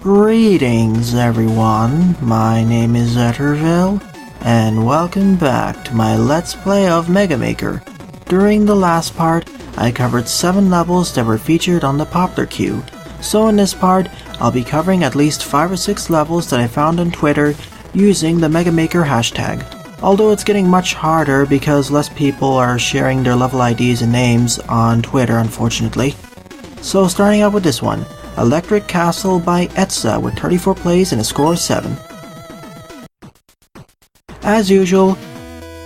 Greetings everyone, my name is Etterville, and welcome back to my Let's Play of Mega Maker. During the last part, I covered 7 levels that were featured on the Poplar queue, so in this part, I'll be covering at least 5 or 6 levels that I found on Twitter using the Mega Maker hashtag. Although it's getting much harder because less people are sharing their level IDs and names on Twitter, unfortunately. So starting out with this one. Electric Castle by Etsa with 34 plays and a score of 7. As usual,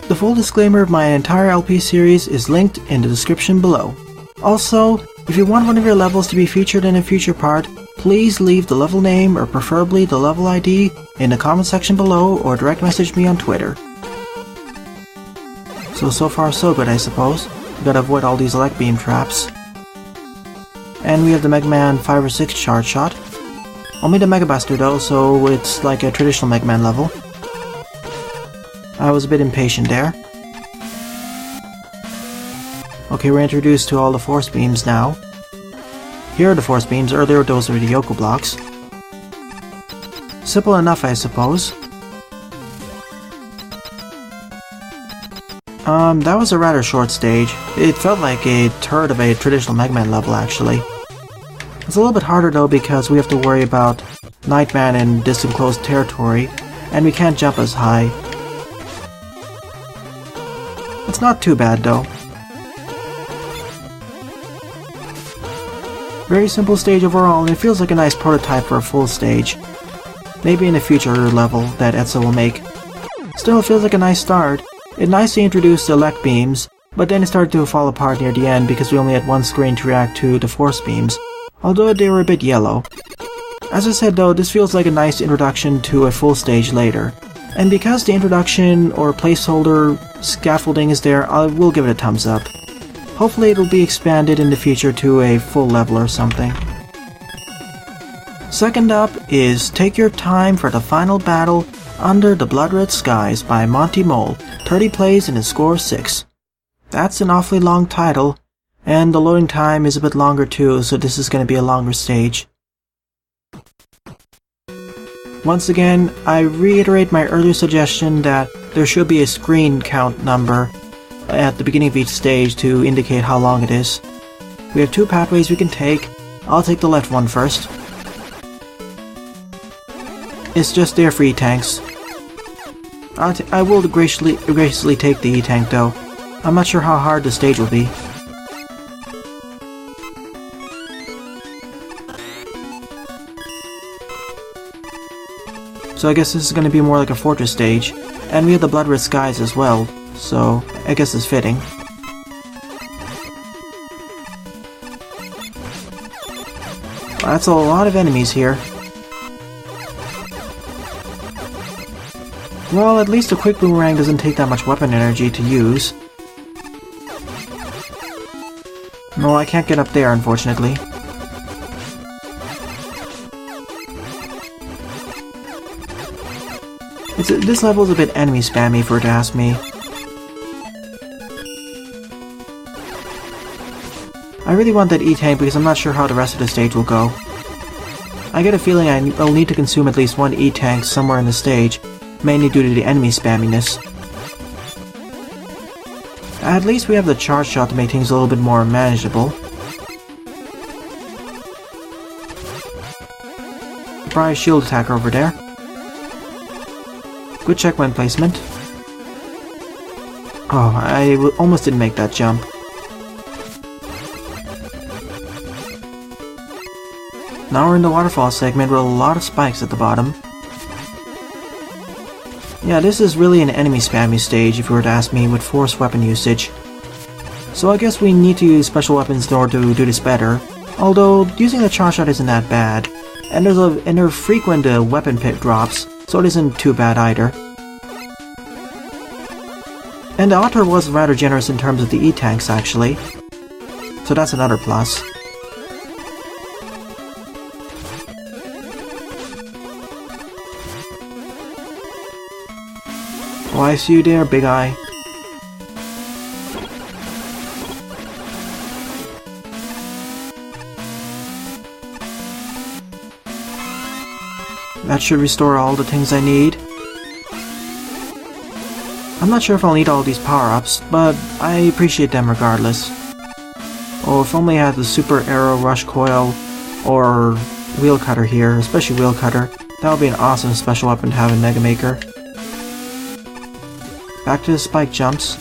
the full disclaimer of my entire LP series is linked in the description below. Also, if you want one of your levels to be featured in a future part, please leave the level name or preferably the level ID in the comment section below or direct message me on Twitter. So far so good, I suppose. Gotta avoid all these elect beam traps. And we have the Mega Man 5 or 6 charge shot. Only the Mega Buster though, so it's like a traditional Mega Man level. I was a bit impatient there. Okay, we're introduced to all the force beams now. Here are the force beams, earlier those were the Yoko blocks. Simple enough, I suppose. That was a rather short stage. It felt like a third of a traditional Mega Man level, actually. It's a little bit harder though because we have to worry about Nightman in this enclosed territory, and we can't jump as high. It's not too bad though. Very simple stage overall, and it feels like a nice prototype for a full stage. Maybe in a future level that Etsa will make. Still, it feels like a nice start. It nicely introduced the elect beams, but then it started to fall apart near the end because we only had one screen to react to the force beams, although they were a bit yellow. As I said though, this feels like a nice introduction to a full stage later, and because the introduction or placeholder scaffolding is there, I will give it a thumbs up. Hopefully it will be expanded in the future to a full level or something. Second up is Take Your Time for the Final Battle Under the Blood-Red Skies by Monty 30 plays and a score of 6. That's an awfully long title, and the loading time is a bit longer too, so this is going to be a longer stage. Once again, I reiterate my earlier suggestion that there should be a screen count number at the beginning of each stage to indicate how long it is. We have 2 pathways we can take. I'll take the left one first. It's just there for E-tanks. I will graciously take the E-tank though. I'm not sure how hard the stage will be. So I guess this is going to be more like a Fortress stage. And we have the Blood-Red Skies as well, so I guess it's fitting. That's a lot of enemies here. Well, at least a quick boomerang doesn't take that much weapon energy to use. No, I can't get up there, unfortunately. This level is a bit enemy spammy for it to ask me. I really want that E-tank because I'm not sure how the rest of the stage will go. I get a feeling I'll need to consume at least one E-tank somewhere in the stage, mainly due to the enemy spamminess. At least we have the charge shot to make things a little bit more manageable. Surprise shield attacker over there. Good checkpoint placement. Oh, I almost didn't make that jump. Now we're in the waterfall segment with a lot of spikes at the bottom. Yeah, this is really an enemy spammy stage if you were to ask me with force weapon usage. So I guess we need to use special weapons in order to do this better, although using the charge shot isn't that bad, and there are frequent weapon pit drops, so it isn't too bad either. And the author was rather generous in terms of the E-tanks actually, so that's another plus. Oh, I see you there, Big Eye. That should restore all the things I need. I'm not sure if I'll need all these power-ups, but I appreciate them regardless. Oh, if only I had the Super Arrow Rush Coil or Wheel Cutter here, especially Wheel Cutter. That would be an awesome special weapon to have in Mega Maker. Back to the spike jumps.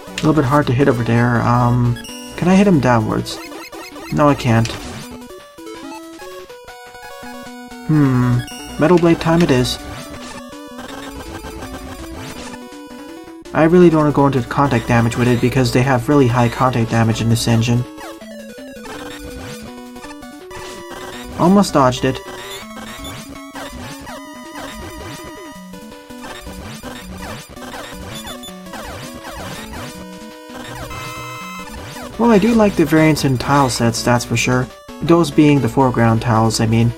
A little bit hard to hit over there. Can I hit him downwards? No, I can't. Metal Blade time it is. I really don't want to go into contact damage with it because they have really high contact damage in this engine. Almost dodged it. Well, I do like the variants in tile sets, that's for sure. Those being the foreground tiles, I mean.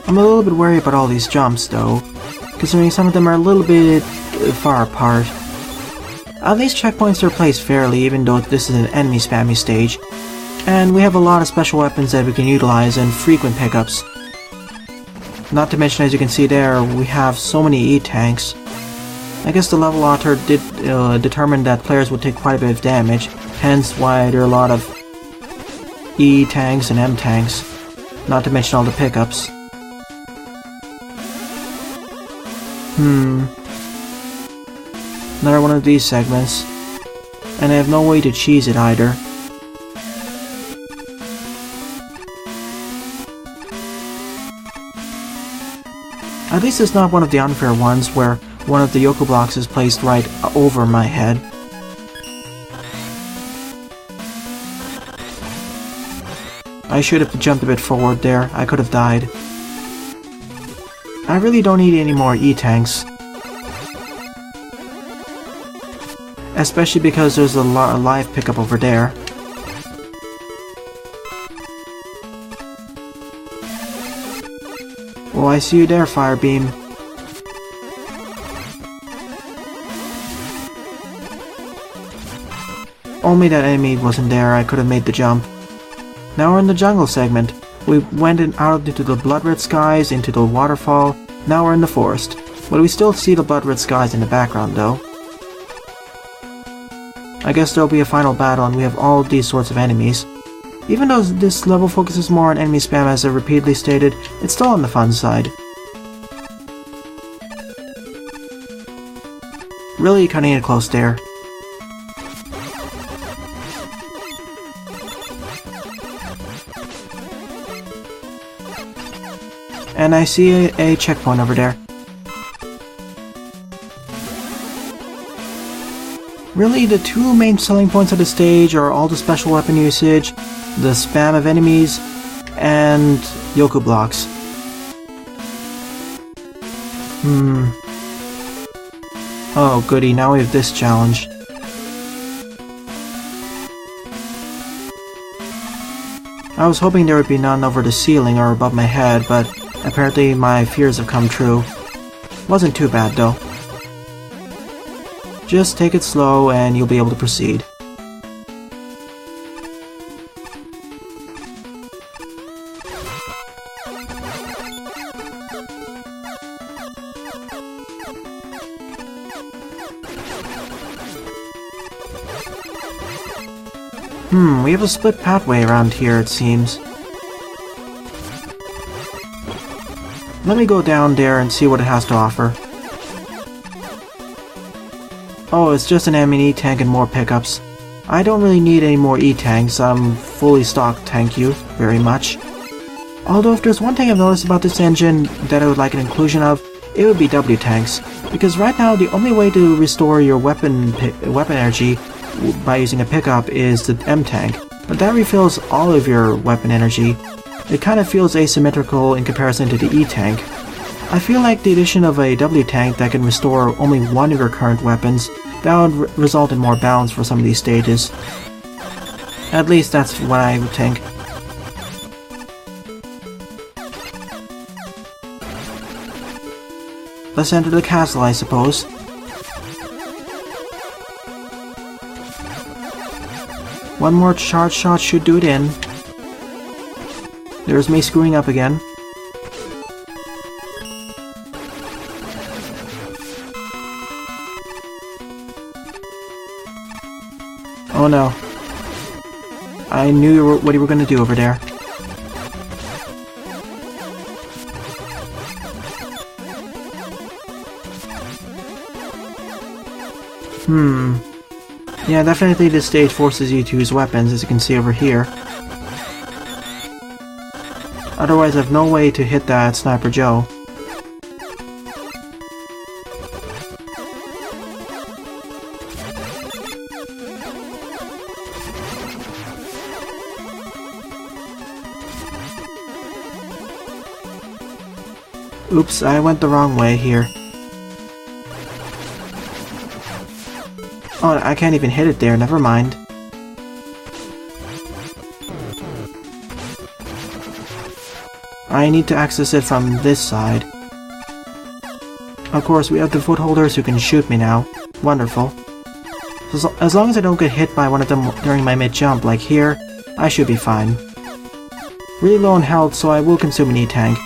I'm a little bit worried about all these jumps, though, considering some of them are a little bit far apart. At least checkpoints are placed fairly, even though this is an enemy spammy stage, and we have a lot of special weapons that we can utilize and frequent pickups. Not to mention, as you can see there, we have so many E-tanks. I guess the level author did determine that players would take quite a bit of damage, hence why there are a lot of E-tanks and M-tanks, not to mention all the pickups. Another one of these segments, and I have no way to cheese it either. At least it's not one of the unfair ones where one of the Yoku blocks is placed right over my head. I should have jumped a bit forward there, I could have died. I really don't need any more E-tanks. Especially because there's a live pickup over there. Oh, I see you there, Fire Beam. Only that enemy wasn't there, I could have made the jump. Now we're in the jungle segment. We went out into the blood red skies, into the waterfall. Now we're in the forest. But we still see the blood red skies in the background, though. I guess there'll be a final battle and we have all these sorts of enemies. Even though this level focuses more on enemy spam as I've repeatedly stated, it's still on the fun side. Really cutting it close there. And I see a checkpoint over there. Really, the two main selling points of the stage are all the special weapon usage, the spam of enemies, and Yoku blocks. Oh goody, now we have this challenge. I was hoping there would be none over the ceiling or above my head, but apparently my fears have come true. Wasn't too bad though. Just take it slow and you'll be able to proceed. We have a split pathway around here, it seems. Let me go down there and see what it has to offer. Oh, it's just an M&E tank and more pickups. I don't really need any more E-tanks, I'm fully stocked, thank you very much. Although if there's one thing I've noticed about this engine that I would like an inclusion of, it would be W-tanks. Because right now the only way to restore your weapon energy by using a pickup is the M-tank, but that refills all of your weapon energy. It kind of feels asymmetrical in comparison to the E-tank. I feel like the addition of a W-tank that can restore only one of your current weapons, that would result in more balance for some of these stages. At least that's what I would think. let's enter the castle, I suppose. One more charge shot should do it in. There's me screwing up again. Oh no. I knew what you were going to do over there. Yeah, definitely this stage forces you to use weapons, as you can see over here. Otherwise, I have no way to hit that Sniper Joe. Oops, I went the wrong way here. Oh, I can't even hit it there, never mind. I need to access it from this side. Of course, we have the footholders who can shoot me now. Wonderful. So, as long as I don't get hit by one of them during my mid-jump, like here, I should be fine. Really low on health, so I will consume an E-tank.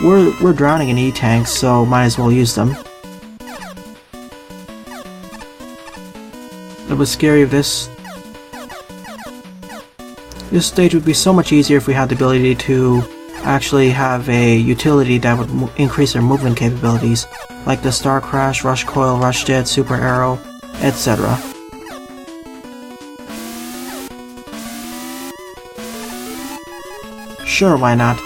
We're drowning in E-tanks, so might as well use them. It was scary of this. This stage would be so much easier if we had the ability to actually have a utility that would increase our movement capabilities, like the Star Crash, Rush Coil, Rush Jet, Super Arrow, etc. Sure, why not?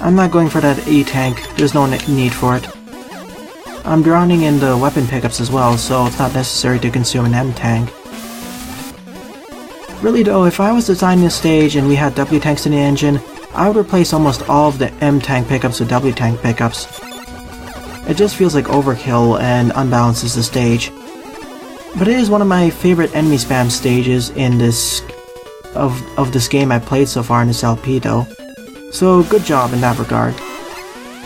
I'm not going for that E-tank, there's no need for it. I'm drowning in the weapon pickups as well, so it's not necessary to consume an M-tank. Really though, if I was designing this stage and we had W-tanks in the engine, I would replace almost all of the M-tank pickups with W-tank pickups. It just feels like overkill and unbalances the stage. But it is one of my favorite enemy spam stages in this of this game I've played so far in this LP though. So, good job in that regard.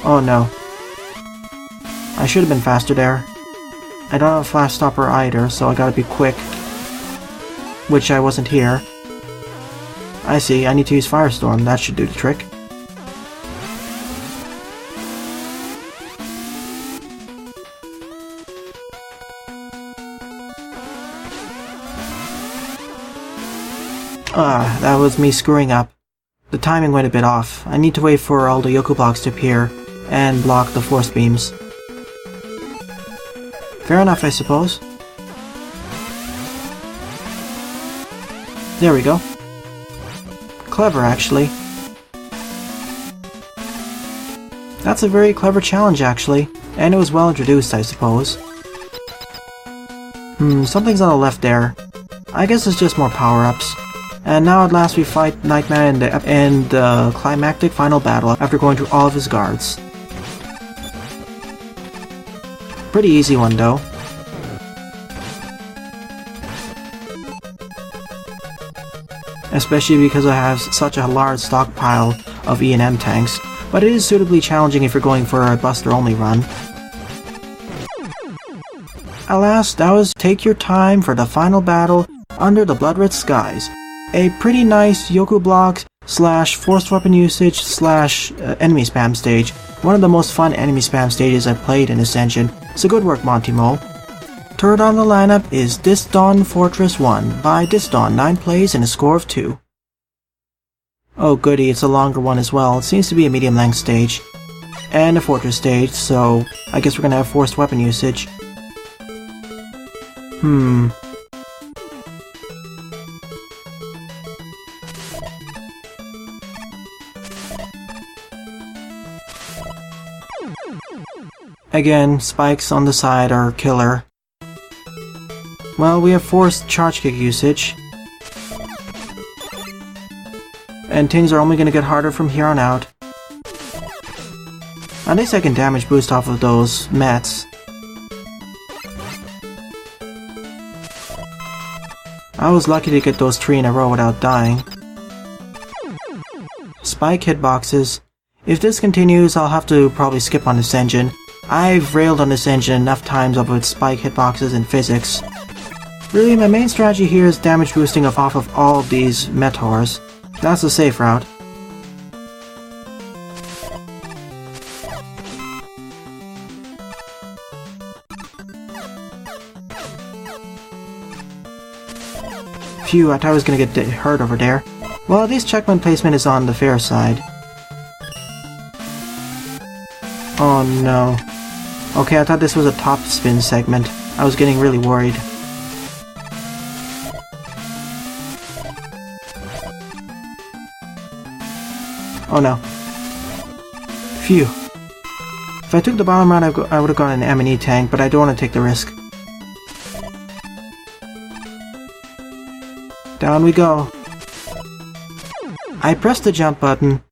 Oh no. I should have been faster there. I don't have a flash stopper either, so I gotta be quick. Which I wasn't here. I see, I need to use Firestorm, that should do the trick. That was me screwing up. The timing went a bit off. I need to wait for all the Yoku blocks to appear and block the force beams. Fair enough, I suppose. There we go. Clever, actually. That's a very clever challenge, actually. And it was well introduced, I suppose. Something's on the left there. I guess it's just more power-ups. And now at last we fight Nightman in the climactic final battle after going through all of his guards. Pretty easy one though. Especially because I have such a large stockpile of E and M tanks, but it is suitably challenging if you're going for a Buster only run. Alas, that was Take Your Time for the final battle under the blood-red skies. A pretty nice Yoku block / forced weapon usage / enemy spam stage. One of the most fun enemy spam stages I've played in this engine, so good work Monty Mo. Third on the lineup is Disdonn Fortress 1 by Disdonn, 9 plays and a score of 2. Oh goody, it's a longer one as well. It seems to be a medium length stage. And a fortress stage, so I guess we're gonna have forced weapon usage. Again, spikes on the side are killer. Well, we have forced charge kick usage. And things are only going to get harder from here on out. At least I can damage boost off of those mets. I was lucky to get those 3 in a row without dying. spike hitboxes. If this continues, I'll have to probably skip on this engine. I've railed on this engine enough times over its spike hitboxes and physics. Really, my main strategy here is damage boosting off of all of these Meteors. That's the safe route. Phew, I thought I was gonna get hurt over there. Well, at least checkpoint placement is on the fair side. Oh no. Okay, I thought this was a top spin segment. I was getting really worried. Oh no. Phew. If I took the bottom route, I would have gotten an M&E tank, but I don't want to take the risk. Down we go. I pressed the jump button.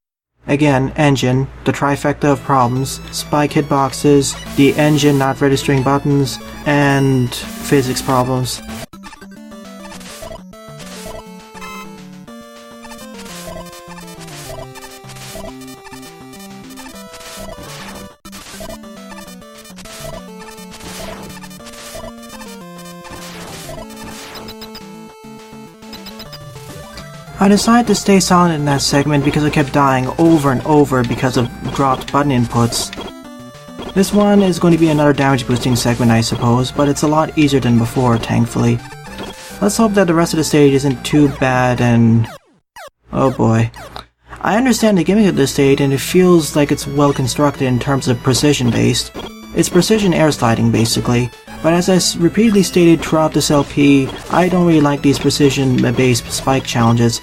Again, engine, the trifecta of problems, spike hitboxes, the engine not registering buttons, and physics problems. I decided to stay silent in that segment because I kept dying over and over because of dropped button inputs. This one is going to be another damage boosting segment, I suppose, but it's a lot easier than before, thankfully. Let's hope that the rest of the stage isn't too bad and... oh boy. I understand the gimmick of this stage and it feels like it's well constructed in terms of precision based. It's precision air sliding basically. But as I repeatedly stated throughout this LP, I don't really like these precision-based spike challenges.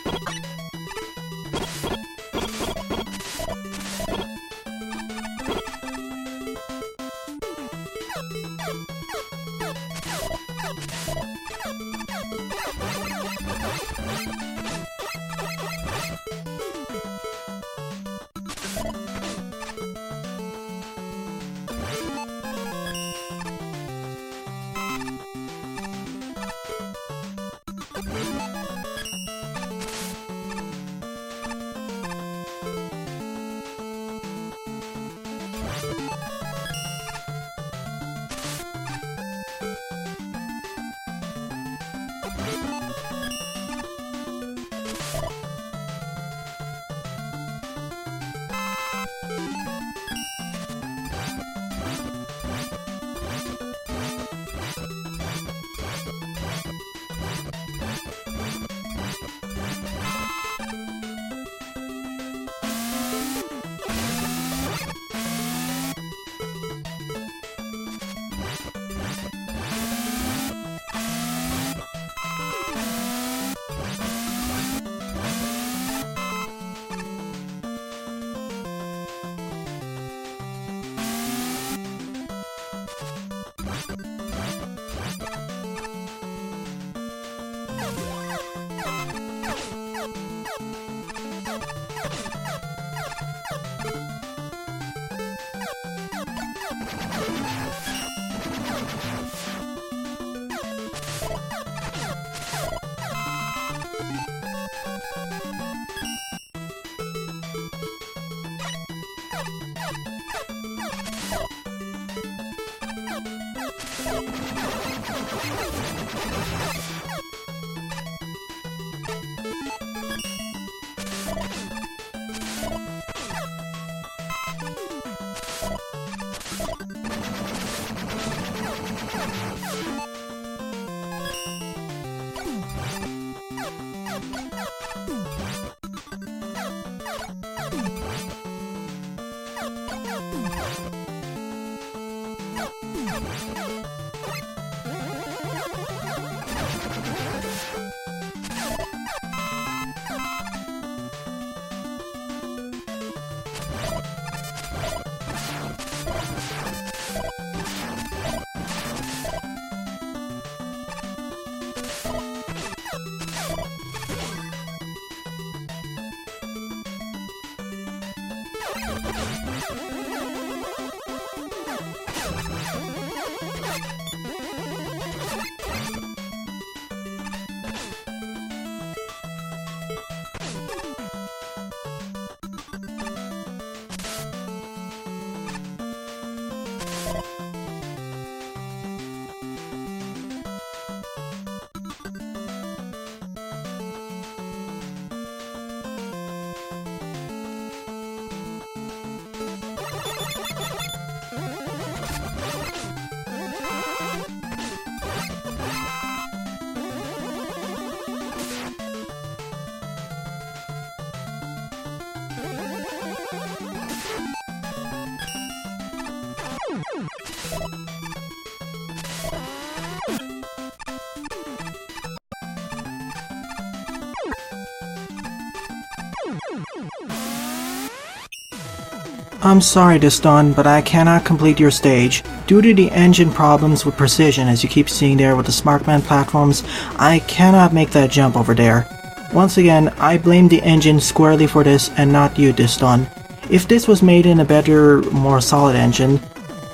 I'm sorry, Disdonn, but I cannot complete your stage. Due to the engine problems with precision, as you keep seeing there with the Smartman platforms, I cannot make that jump over there. Once again, I blame the engine squarely for this and not you, Disdonn. If this was made in a better, more solid engine,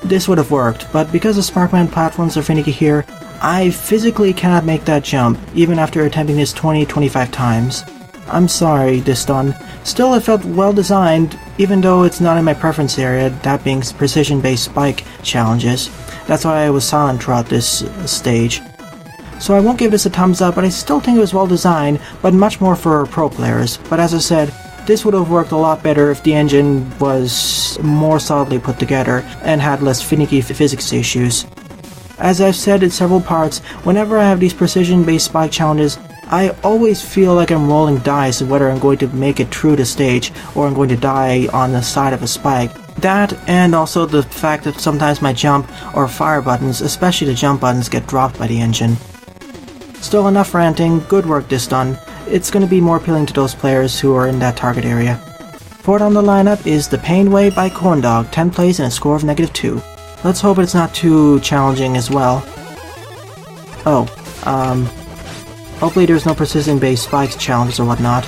this would have worked, but because the Smartman platforms are finicky here, I physically cannot make that jump, even after attempting this 20-25 times. I'm sorry, Disdonn. Still, it felt well designed, even though it's not in my preference area, that being precision-based spike challenges. That's why I was silent throughout this stage. So I won't give this a thumbs up, but I still think it was well designed, but much more for pro players. But as I said, this would have worked a lot better if the engine was more solidly put together and had less finicky physics issues. As I've said in several parts, whenever I have these precision-based spike challenges, I always feel like I'm rolling dice whether I'm going to make it through the stage or I'm going to die on the side of a spike. That, and also the fact that sometimes my jump or fire buttons, especially the jump buttons, get dropped by the engine. Still, enough ranting. Good work, Disdonn. It's going to be more appealing to those players who are in that target area. Fourth on the lineup is the Painway by Corndog, 10 plays and a score of -2. Let's hope it's not too challenging as well. Oh, hopefully there's no precision-based spikes challenges or whatnot.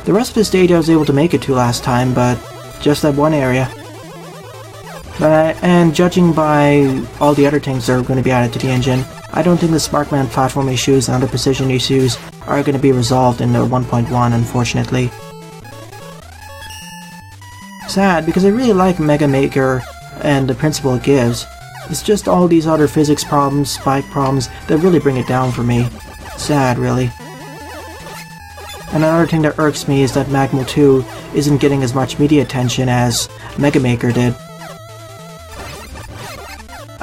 The rest of the stage I was able to make it to last time, but just that one area. And judging by all the other things that are going to be added to the engine, I don't think the Smartman platform issues and other precision issues are going to be resolved in the 1.1, unfortunately. Sad, because I really like Mega Maker and the principle it gives. It's just all these other physics problems, spike problems, that really bring it down for me. Sad, really. And another thing that irks me is that Magmal 2 isn't getting as much media attention as Mega Maker did.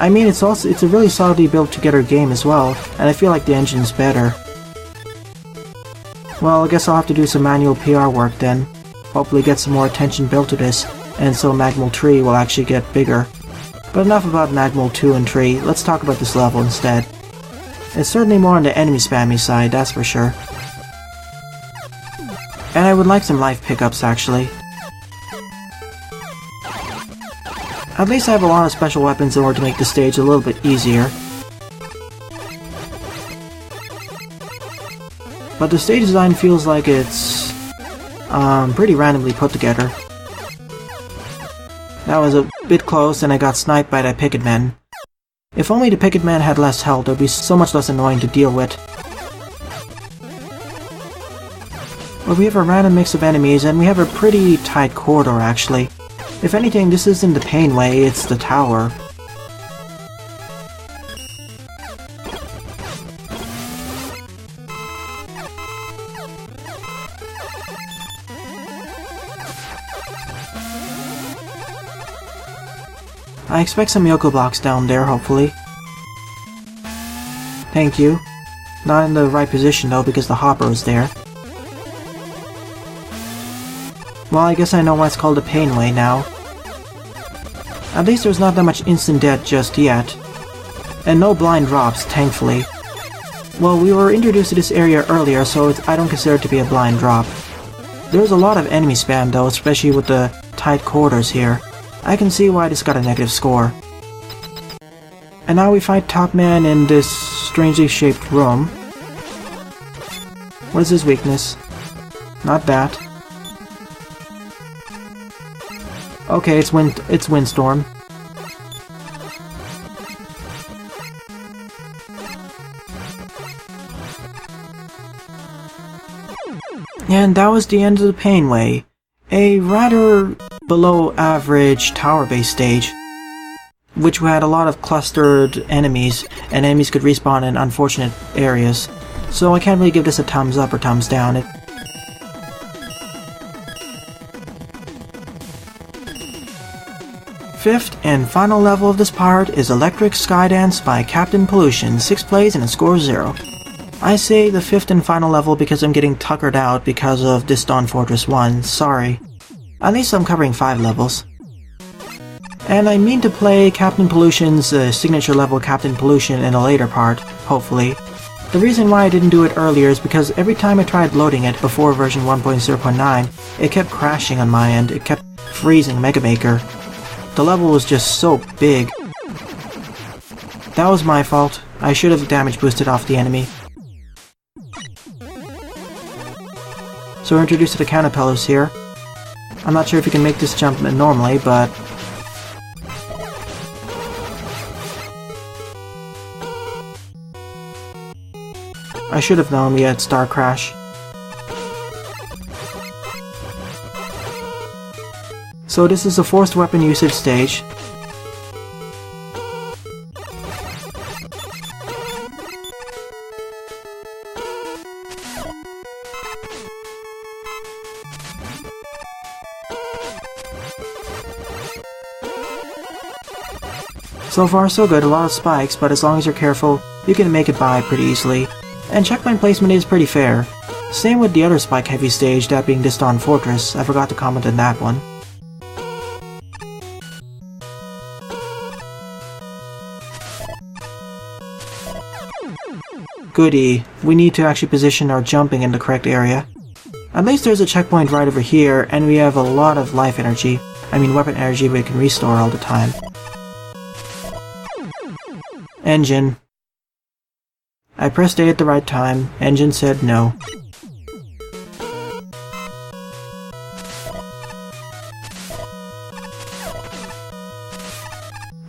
I mean, it's a really solidly built together game as well, and I feel like the engine's better. Well, I guess I'll have to do some manual PR work then. Hopefully get some more attention built to this, and so Magmal 3 will actually get bigger. But enough about Magmal 2 and 3, let's talk about this level instead. It's certainly more on the enemy spammy side, that's for sure. And I would like some life pickups, actually. At least I have a lot of special weapons in order to make the stage a little bit easier. But the stage design feels like it's pretty randomly put together. That was a bit close and I got sniped by that picket man. If only the picket man had less health, it would be so much less annoying to deal with. But we have a random mix of enemies and we have a pretty tight corridor actually. If anything, this isn't the Painway, it's the tower. I expect some Yoko blocks down there, hopefully. Thank you. Not in the right position though, because the hopper is there. Well, I guess I know why it's called the Painway now. At least there's not that much instant death just yet. And no blind drops, thankfully. Well, we were introduced to this area earlier, so I don't consider it to be a blind drop. There's a lot of enemy spam though, especially with the tight corridors here. I can see why this got a negative score. And now we fight Top Man in this strangely shaped room. What is his weakness? Not that. Okay, it's Windstorm. And that was the end of the Painway. A rather below average tower-based stage, which had a lot of clustered enemies, and enemies could respawn in unfortunate areas. So I can't really give this a thumbs up or thumbs down. Fifth and final level of this part is Electric Skydance by Captain Pollution, 6 plays and a score of 0. I say the fifth and final level because I'm getting tuckered out because of Disdonn Fortress 1, sorry. At least I'm covering 5 levels. And I mean to play Captain Pollution's signature level Captain Pollution in a later part, hopefully. The reason why I didn't do it earlier is because every time I tried loading it before version 1.0.9, it kept crashing on my end, it kept freezing Mega Maker. The level was just so big. That was my fault. I should have damage boosted off the enemy. So we're introduced to the caterpillars here. I'm not sure if you can make this jump normally, but... I should have known we had Star Crash. So this is a forced weapon usage stage. So far so good, a lot of spikes, but as long as you're careful, you can make it by pretty easily. And checkpoint placement is pretty fair. Same with the other spike heavy stage, that being Disdonn Fortress. I forgot to comment on that one. Goody, we need to actually position our jumping in the correct area. At least there's a checkpoint right over here, and we have a lot of life energy. I mean weapon energy we can restore all the time. Engine. I pressed A at the right time. Engine said no.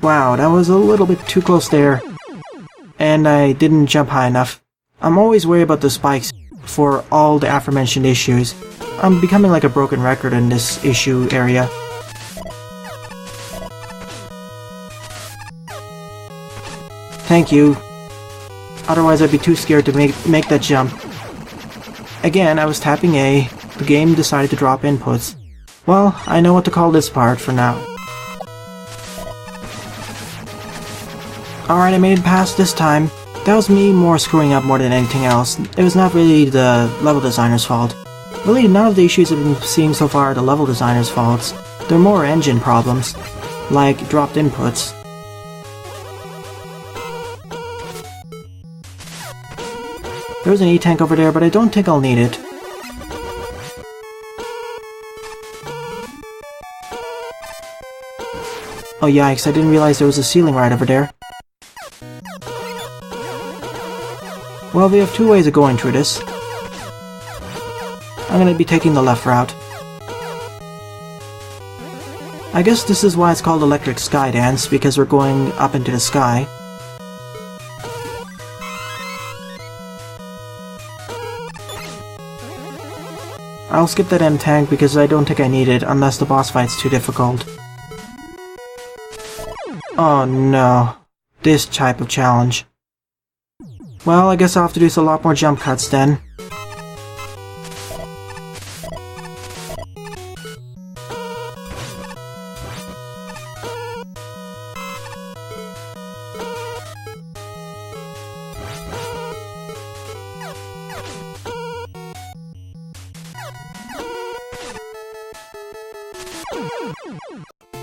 Wow, that was a little bit too close there. And I didn't jump high enough. I'm always worried about the spikes for all the aforementioned issues. I'm becoming like a broken record in this issue area. Thank you. Otherwise I'd be too scared to make that jump. Again, I was tapping A. The game decided to drop inputs. Well, I know what to call this part for now. Alright, I made it past this time. That was me more screwing up more than anything else. It was not really the level designer's fault. Really, none of the issues I've been seeing so far are the level designer's faults. They're more engine problems, like dropped inputs. There's an E-tank over there, but I don't think I'll need it. Oh yikes, I didn't realize there was a ceiling right over there. Well, we have two ways of going through this. I'm gonna be taking the left route. I guess this is why it's called Electric Skydance, because we're going up into the sky. I'll skip that M-tank because I don't think I need it unless the boss fight's too difficult. Oh no. This type of challenge. Well, I guess I'll have to do a lot more jump cuts then.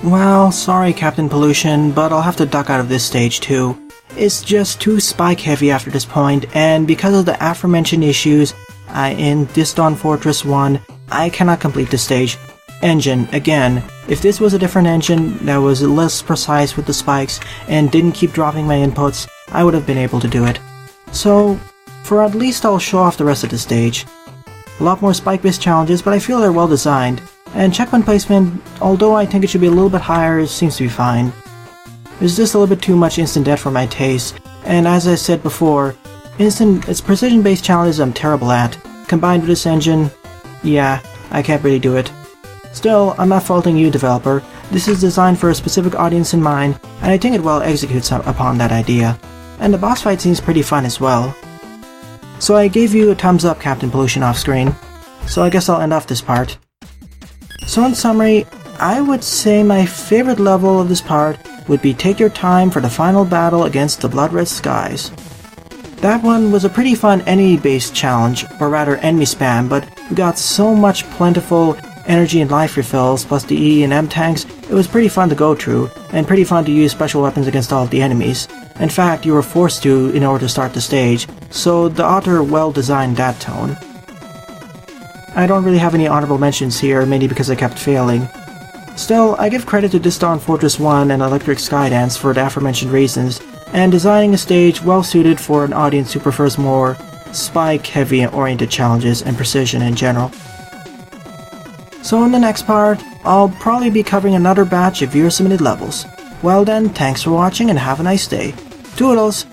Well, sorry Captain Pollution, but I'll have to duck out of this stage too. It's just too spike heavy after this point, and because of the aforementioned issues in Disdonn Fortress 1, I cannot complete the stage. Engine, again, if this was a different engine that was less precise with the spikes and didn't keep dropping my inputs, I would have been able to do it. So, for at least I'll show off the rest of the stage. A lot more spike-based challenges, but I feel they're well designed. And checkpoint placement, although I think it should be a little bit higher, it seems to be fine. There's just a little bit too much instant death for my taste, and as I said before, it's precision-based challenges I'm terrible at. Combined with this engine, yeah, I can't really do it. Still, I'm not faulting you, developer. This is designed for a specific audience in mind, and I think it well executes upon that idea. And the boss fight seems pretty fun as well. So I gave you a thumbs up, Captain Pollution, off-screen. So I guess I'll end off this part. So in summary, I would say my favorite level of this part would be Take Your Time for the final battle against the Blood Red Skies. That one was a pretty fun enemy-based challenge, or rather enemy spam, but we got so much plentiful energy and life refills, plus the E and M tanks, It was pretty fun to go through, and pretty fun to use special weapons against all of the enemies. In fact, you were forced to in order to start the stage, so the author well designed that tone. I don't really have any honorable mentions here, mainly because I kept failing. Still, I give credit to Disdonn Fortress 1 and Electric Skydance for the aforementioned reasons, and designing a stage well suited for an audience who prefers more spike-heavy oriented challenges and precision in general. So in the next part, I'll probably be covering another batch of viewer-submitted levels. Well then, thanks for watching and have a nice day. Toodles!